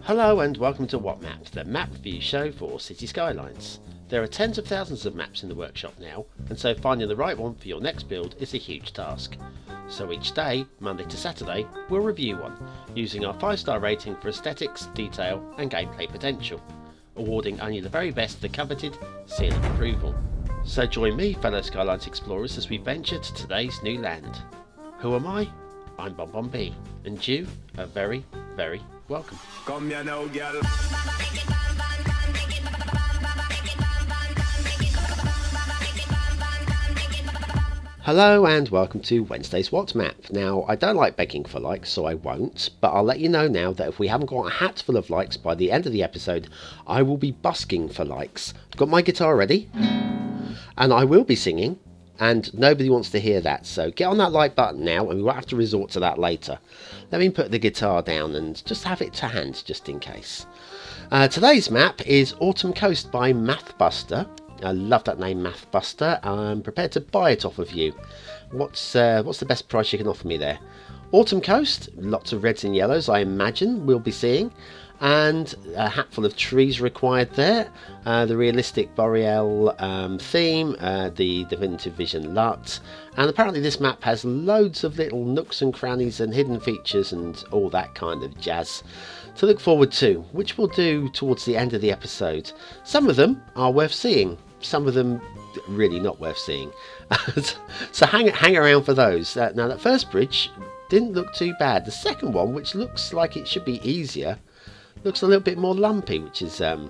Hello and welcome to What Map, the map review show for Cities Skylines. There are tens of thousands of maps in the workshop now, and so finding the right one for your next build is a huge task. So each day, Monday to Saturday, we'll review one, using our 5-star rating for aesthetics, detail and gameplay potential, awarding only the very best the coveted seal of approval. So join me, fellow Skylines explorers, as we venture to today's new land. Who am I? I'm BonBonB, and you are very, very welcome. Come here now, girl. Hello and welcome to Wednesday's What Map. Now, I don't like begging for likes, so I won't, but I'll let you know now that if we haven't got a hatful of likes by the end of the episode, I will be busking for likes. I've got my guitar ready, and I will be singing, and nobody wants to hear that, so get on that like button now, and we won't have to resort to that later. Let me put the guitar down and just have it to hand, just in case. Today's map is Autumn Coast by MathBuster. I love that name, MathBuster. I'm prepared to buy it off of you. What's the best price you can offer me there? Autumn Coast, lots of reds and yellows, I imagine we'll be seeing, and a hatful of trees required there. The realistic Boreal theme, the definitive vision LUT, and apparently this map has loads of little nooks and crannies and hidden features and all that kind of jazz to look forward to, which we'll do towards the end of the episode. Some of them are worth seeing, some of them really not worth seeing. So hang around for those. Now that first bridge didn't look too bad. The second one, which looks like it should be easier, looks a little bit more lumpy, which is a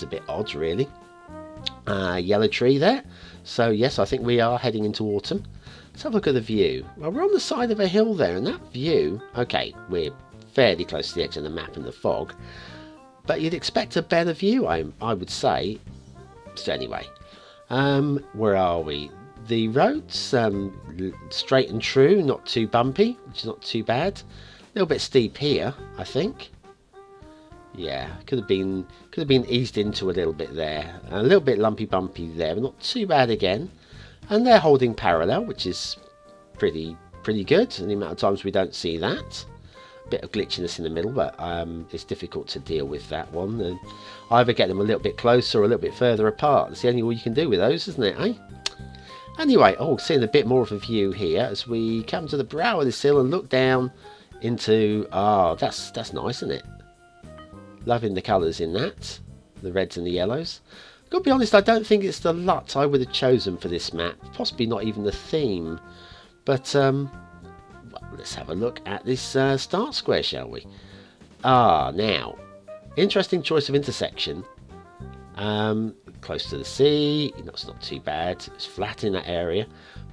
bit odd, really. Yellow tree there. So yes, I think we are heading into autumn. Let's have a look at the view. Well, we're on the side of a hill there, and that view, okay, we're fairly close to the edge of the map in the fog, but you'd expect a better view, I would say. So anyway, where are we? The roads, straight and true, not too bumpy, which is not too bad. A little bit steep here, I think. Yeah, could have been eased into a little bit there. A little bit lumpy bumpy there, but not too bad again. And they're holding parallel, which is pretty good. And the amount of times we don't see that. Bit of glitchiness in the middle, but it's difficult to deal with that one. And either get them a little bit closer or a little bit further apart. That's the only way you can do with those, isn't it, eh? Anyway, seeing a bit more of a view here as we come to the brow of this hill and look down into... that's nice, isn't it? Loving the colours in that. The reds and the yellows. Got to be honest, I don't think it's the LUT I would have chosen for this map. Possibly not even the theme. But, well, let's have a look at this start square, shall we? Now, interesting choice of intersection. Close to the sea, it's not too bad. It's flat in that area.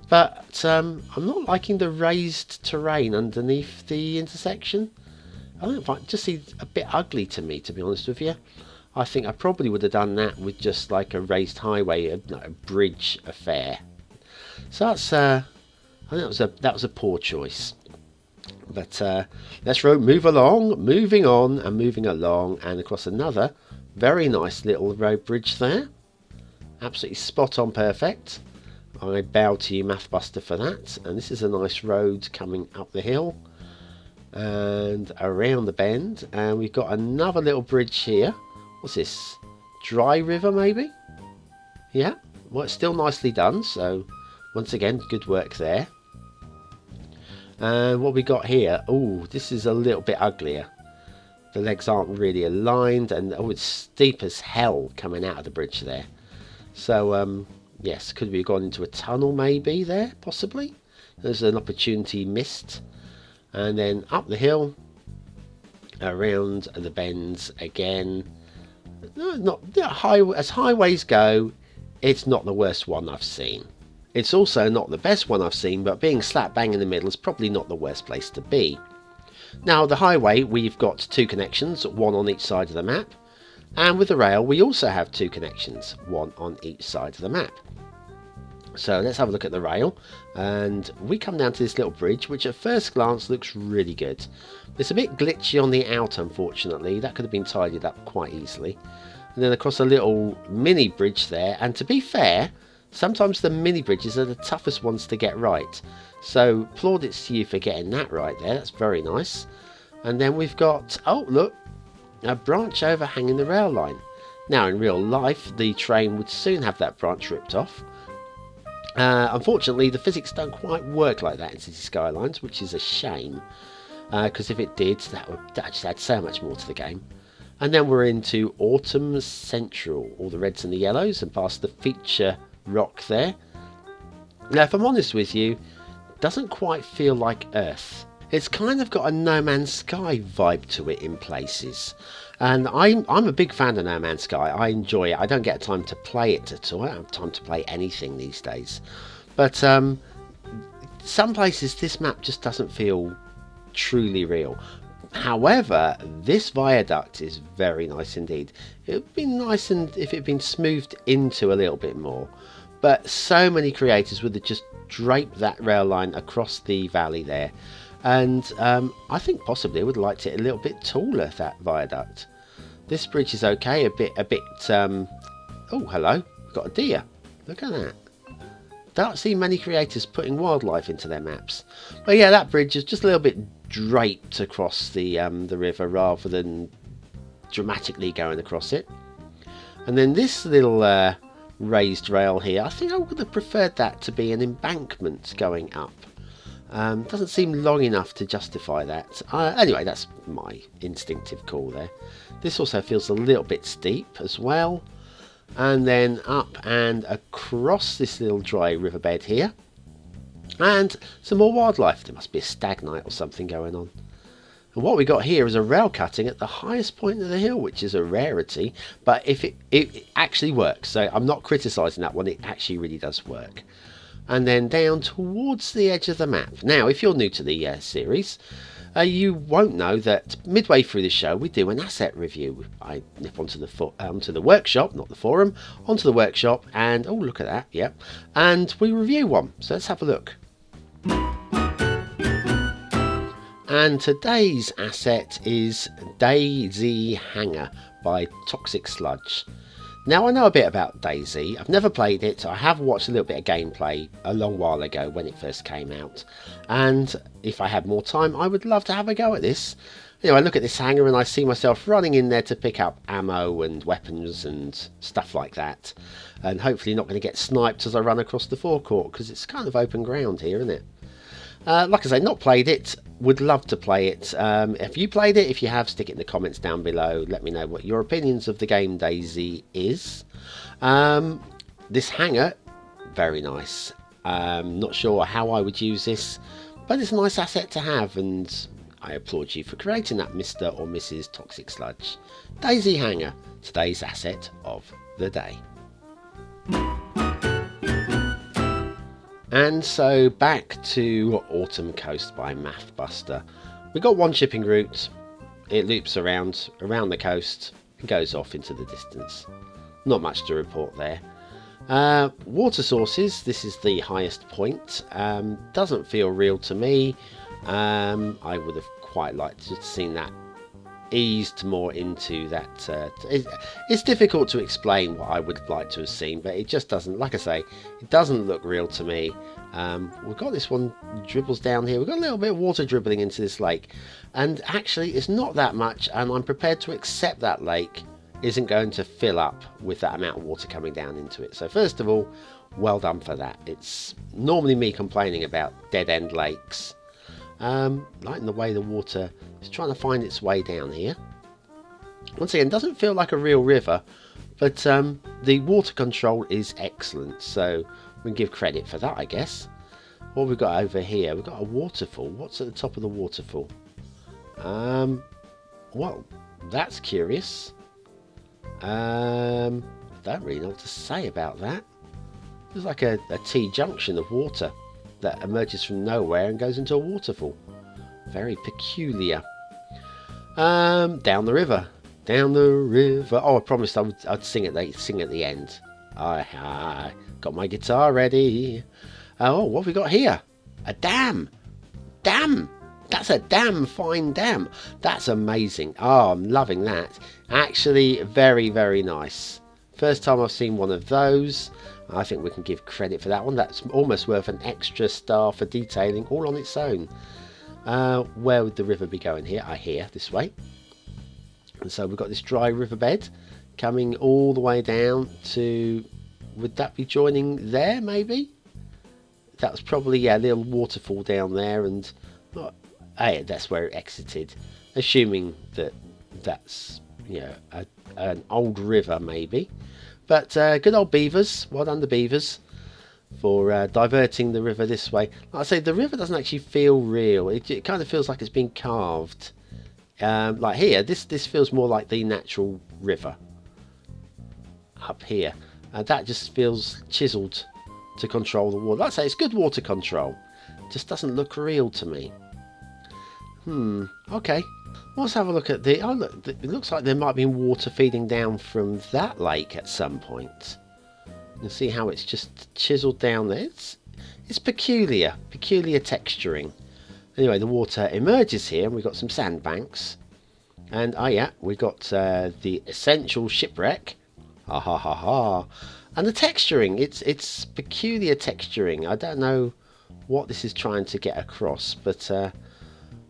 But I'm not liking the raised terrain underneath the intersection. I don't know, it just seems a bit ugly to me, to be honest with you. I think I probably would have done that with just like a raised highway, a bridge affair. So that's, I think that was a poor choice. But let's move along, moving on and moving along, and across another very nice little road bridge there. Absolutely spot on, perfect. I bow to you, MathBuster, for that. And this is a nice road coming up the hill and around the bend, and we've got another little bridge here. What's this? Dry river, maybe? Yeah, well, it's still nicely done, so once again, good work there. And what we got here, this is a little bit uglier. The legs aren't really aligned, and it's steep as hell coming out of the bridge there. So yes, could we have gone into a tunnel maybe there, possibly? There's an opportunity missed. And then up the hill, around the bends again. Not as highways go, it's not the worst one I've seen. It's also not the best one I've seen, but being slap bang in the middle is probably not the worst place to be. Now the highway, we've got 2 connections, one on each side of the map. And with the rail, we also have 2 connections, one on each side of the map. So let's have a look at the rail, and we come down to this little bridge, which at first glance looks really good. It's a bit glitchy on the out, unfortunately. That could have been tidied up quite easily. And then across a little mini bridge there, and to be fair, sometimes the mini bridges are the toughest ones to get right. So plaudits to you for getting that right there. That's very nice. And then we've got, oh look, a branch overhanging the rail line. Now in real life the train would soon have that branch ripped off. Unfortunately the physics don't quite work like that in Cities Skylines, which is a shame, because if it did that just add so much more to the game. And then we're into Autumn Central, all the reds and the yellows, and past the feature rock there. Now if I'm honest with you, it doesn't quite feel like Earth. It's kind of got a No Man's Sky vibe to it in places. And I'm a big fan of No Man's Sky. I enjoy it. I don't get time to play it at all. I don't have time to play anything these days. But some places this map just doesn't feel truly real. However, this viaduct is very nice indeed. It would be nice if it had been smoothed into a little bit more. But so many creators would have just draped that rail line across the valley there. And I think possibly I would have liked it a little bit taller, that viaduct. This bridge is okay, a bit oh hello, we've got a deer, look at that. Don't see many creators putting wildlife into their maps. But yeah, that bridge is just a little bit draped across the river rather than dramatically going across it. And then this little raised rail here, I think I would have preferred that to be an embankment going up. Doesn't seem long enough to justify that. Anyway, that's my instinctive call there. This also feels a little bit steep as well. And then up and across this little dry riverbed here. And some more wildlife. There must be a stag night or something going on. And what we got here is a rail cutting at the highest point of the hill, which is a rarity. But if it actually works, so I'm not criticising that one, it actually really does work. And then down towards the edge of the map. Now, if you're new to the series, you won't know that midway through the show we do an asset review. I nip onto the workshop, not the forum, onto the workshop, and oh look at that, yeah, and we review one. So let's have a look. And today's asset is DayZ Hangar by ToxicSludge. Now I know a bit about DayZ. I've never played it. I have watched a little bit of gameplay a long while ago when it first came out, and if I had more time I would love to have a go at this. You know, I look at this hangar and I see myself running in there to pick up ammo and weapons and stuff like that, and hopefully not going to get sniped as I run across the forecourt, because it's kind of open ground here, isn't it? Like I say, not played it, would love to play it. If you played it, if you have, stick it in the comments down below. Let me know what your opinions of the game DayZ is. This hangar, very nice. Not sure how I would use this, but it's a nice asset to have, and I applaud you for creating that, Mr. or Mrs. ToxicSludge. DayZ Hangar, today's asset of the day. And so back to Autumn Coast by MathBuster. We've got one shipping route. It loops around the coast and goes off into the distance. Not much to report there. Water sources, this is the highest point. Doesn't feel real to me. I would have quite liked to have seen that eased more into that. It's difficult to explain what I would like to have seen, but it just doesn't, like I say, it doesn't look real to me. We've got this one dribbles down here. We've got a little bit of water dribbling into this lake, and actually it's not that much, and I'm prepared to accept that lake isn't going to fill up with that amount of water coming down into it. So first of all, well done for that. It's normally me complaining about dead-end lakes. Liking the way the water is trying to find its way down here. Once again, doesn't feel like a real river, but the water control is excellent, so we can give credit for that, I guess. What we've got over here, we've got a waterfall. What's at the top of the waterfall? Well, that's curious. I don't really know what to say about that. It's like a T-junction of water that emerges from nowhere and goes into a waterfall. Very peculiar. Down the river. Down the river. Oh, I promised I'd sing at the end. I got my guitar ready. Oh, what have we got here? A dam. Dam. That's a damn fine dam. That's amazing. Oh, I'm loving that. Actually, very, very nice. First time I've seen one of those. I think we can give credit for that one. That's almost worth an extra star for detailing all on its own. Where would the river be going here? I hear this way. And so we've got this dry riverbed coming all the way down to, would that be joining there maybe? That was probably, yeah, a little waterfall down there, and yeah, that's where it exited. Assuming that that's, you know, an old river maybe. But good old beavers, well done the beavers for diverting the river this way. Like I say, the river doesn't actually feel real. It kind of feels like it's been carved. Like here, this feels more like the natural river up here. That just feels chiseled to control the water. Like I say, it's good water control. Just doesn't look real to me. Okay. Let's have a look at the... Oh, look, it looks like there might be water feeding down from that lake at some point. You see how it's just chiseled down there. It's peculiar texturing. Anyway, the water emerges here, and we've got some sandbanks. And, oh yeah, we've got the essential shipwreck. Ha ha ha ha. And the texturing, it's peculiar texturing. I don't know what this is trying to get across, but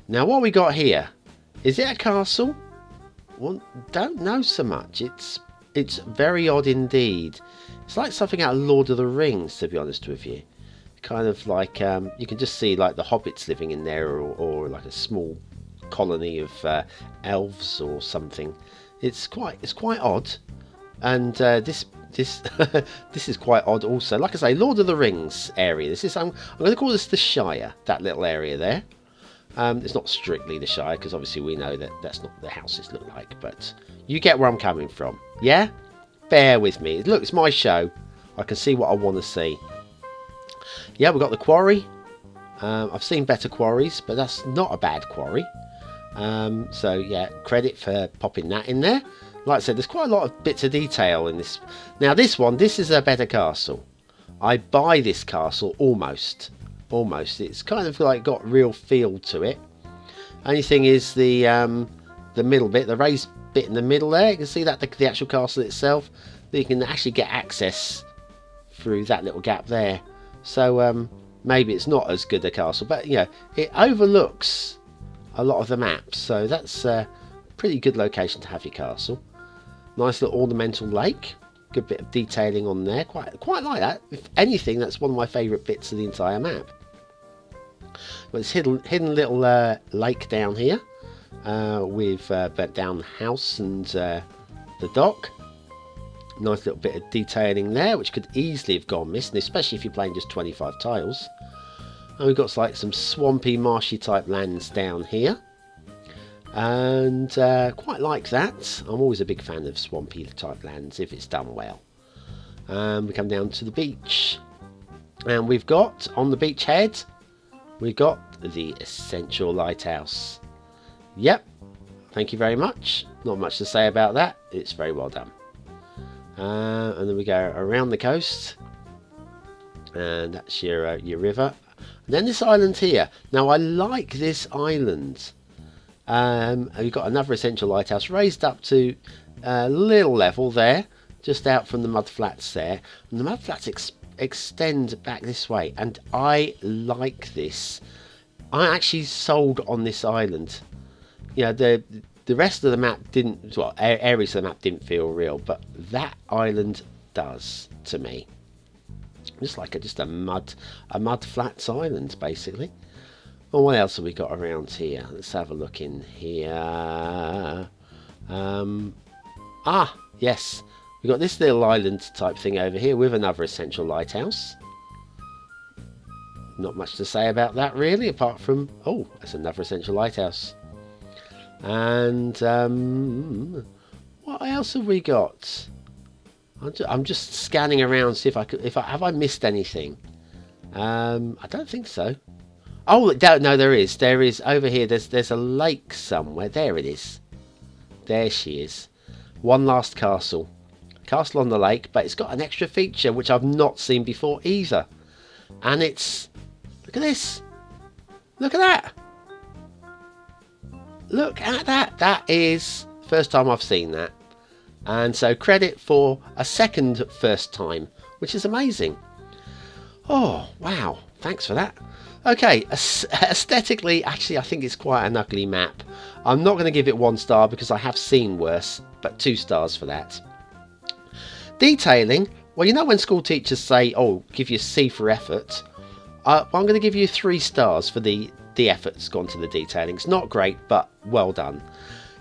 now what we got here, is it a castle? Well, don't know so much. It's very odd indeed. It's like something out of Lord of the Rings, to be honest with you. Kind of like you can just see like the hobbits living in there, or like a small colony of elves or something. It's quite odd, and this this is quite odd also. Like I say, Lord of the Rings area. This is I'm going to call this the Shire. That little area there. It's not strictly the Shire, because obviously we know that that's not the houses look like. But you get where I'm coming from. Yeah, bear with me. Look, it's my show. I can see what I want to see. Yeah, we've got the quarry. I've seen better quarries, but that's not a bad quarry. So yeah, credit for popping that in there. Like I said, there's quite a lot of bits of detail in this. Now this is a better castle. I buy this castle almost. It's kind of like got real feel to it. Only thing is the middle bit, the raised bit in the middle there. You can see that the actual castle itself. You can actually get access through that little gap there. So maybe it's not as good a castle, but you know, it overlooks a lot of the maps, so that's a pretty good location to have your castle. Nice little ornamental lake, good bit of detailing on there, quite like that. If anything, that's one of my favourite bits of the entire map. Well, this hidden little lake down here with burnt down house and the dock. Nice little bit of detailing there, which could easily have gone missing, especially if you're playing just 25 tiles. And we've got like some swampy, marshy type lands down here, and quite like that. I'm always a big fan of swampy type lands if it's done well. We come down to the beach, and we've got on the beach head, we've got the essential lighthouse. Yep, thank you very much. Not much to say about that. It's very well done. And then we go around the coast, and that's your river. And then this island here. Now I like this island. We've got another essential lighthouse raised up to a little level there, just out from the mud flats there. And the mud flats extend back this way, and I like this. I actually sold on this island. You know, the rest of the map didn't, well, areas of the map didn't feel real, but that island does to me. Just like a mud flats island, basically. Well, what else have we got around here? Let's have a look in here. Yes, we've got this little island type thing over here with another essential lighthouse. Not much to say about that really, apart from, oh, that's another essential lighthouse. And what else have we got? I'm just scanning around to see have I missed anything. I don't think so. Oh no, there is over here. There's a lake somewhere. There it is. There she is. One last castle on the lake, but it's got an extra feature which I've not seen before either. And it's, look at this. Look at that. Look at that. That is first time I've seen that. And so credit for a second first time, which is amazing. Oh, wow. Thanks for that. Okay, aesthetically, actually, I think it's quite an ugly map. I'm not going to give it 1 star because I have seen worse, but 2 stars for that. Detailing, well, you know when school teachers say, oh, give you a C for effort, I'm going to give you 3 stars for the effort that's gone to the detailing. It's not great, but well done.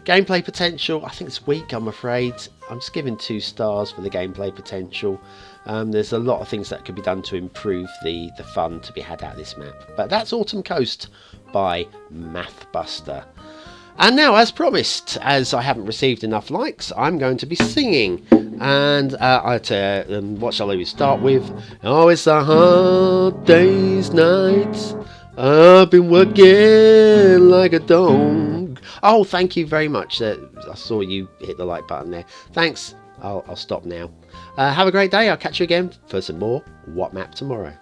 Gameplay potential, I think it's weak, I'm afraid. I'm just giving 2 stars for the gameplay potential. There's a lot of things that could be done to improve the fun to be had out of this map. But that's Autumn Coast by MathBuster. And now, as promised, as I haven't received enough likes, I'm going to be singing. And what shall I start with? Oh, it's a hard day's night. I've been working like a dog. Oh, thank you very much. I saw you hit the like button there. Thanks. I'll stop now. Have a great day. I'll catch you again for some more What Map tomorrow.